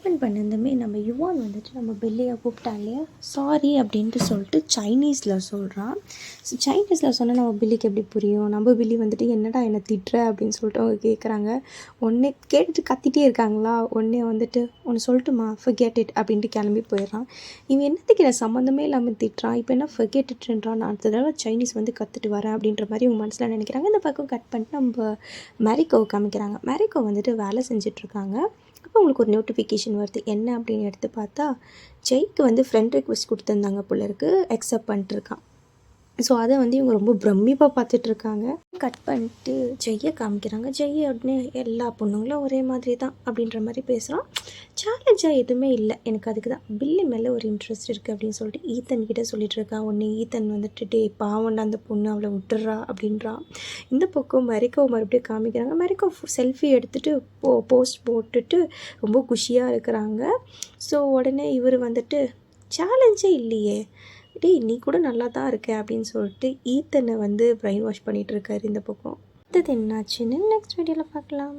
Open பண்ணதுமே நம்ம Yuan வந்துட்டு நம்ம பெல்லியை கூப்பிட்டான் இல்லையா, சாரி அப்படின்ட்டு சொல்லிட்டு சைனீஸில் சொல்கிறான். ஸோ சைனீஸில் சொன்னால் நம்ம பில்லிக்கு எப்படி புரியும்? நம்ம பில்லி வந்துட்டு என்னடா என்னை திட்டுற அப்படின்னு சொல்லிட்டு அவங்க கேட்குறாங்க. ஒன்றே கேட்டுட்டு கத்திட்டே இருக்காங்களா, ஒன்றே வந்துட்டு ஒன்று சொல்லட்டுமா, ஃபர்கெட் இட் அப்படின்ட்டு கிளம்பி போயிடுறான். இவன் என்னத்துக்கு என்ன சம்மந்தமே இல்லாமல் திட்டுறான், இப்போ என்ன ஃபர்கெட் இட்ன்றான், நான் அடுத்த தடவை சைனீஸ் வந்து கற்றுட்டு வரேன் அப்படின்ற மாதிரி இவங்க மனசில் நினைக்கிறாங்க. இந்த பக்கம் கட் பண்ணிட்டு நம்ம மேரிகோவை காமிக்கிறாங்க. மேரிகோ வந்துட்டு வேலை செஞ்சிட்ருக்காங்க. அப்போ உங்களுக்கு ஒரு நோட்டிஃபிகேஷன் வருது. என்ன அப்படின்னு எடுத்து பார்த்தா, ஜெய்க்கு வந்து ஃப்ரெண்ட் ரிக்வெஸ்ட் கொடுத்துருந்தாங்க போல இருக்குது, அக்செப்ட் பண்ணிட்டுருக்கான். ஸோ அதை வந்து இவங்க ரொம்ப பிரமிப்பாக பார்த்துட்ருக்காங்க. கட் பண்ணிட்டு ஜெய்யை காமிக்கிறாங்க. ஜெய்யை உடனே எல்லா பொண்ணுங்களும் ஒரே மாதிரி தான் அப்படின்ற மாதிரி பேசுகிறான். சேலஞ்சாக எதுவுமே இல்லை, எனக்கு அதுக்கு தான் பில்லி மேலே ஒரு இன்ட்ரெஸ்ட் இருக்குது அப்படின்னு சொல்லிட்டு ஈத்தன் கிட்டே சொல்லிட்டு இருக்கா. உடனே ஈத்தன் வந்துட்டு டே பாவண்டா அந்த பொண்ணு, அவளை விட்டுறா அப்படின்றா. இந்த பக்கம் மெரிக்கோ மறுபடியும் காமிக்கிறாங்க. மெரிக்கோ செல்ஃபி எடுத்துகிட்டு போஸ்ட் போட்டுட்டு ரொம்ப குஷியாக இருக்கிறாங்க. ஸோ உடனே இவர் வந்துட்டு சேலஞ்சே இல்லையே, டேய் நீ கூட நல்லா தான் இருக்க அப்படின்னு சொல்லிட்டு ஈத்தனை வந்து பிரெயின் வாஷ் பண்ணிகிட்ருக்காரு இந்த பக்கம். அடுத்தது என்னாச்சுன்னு நெக்ஸ்ட் வீடியோவில் பார்க்கலாம்.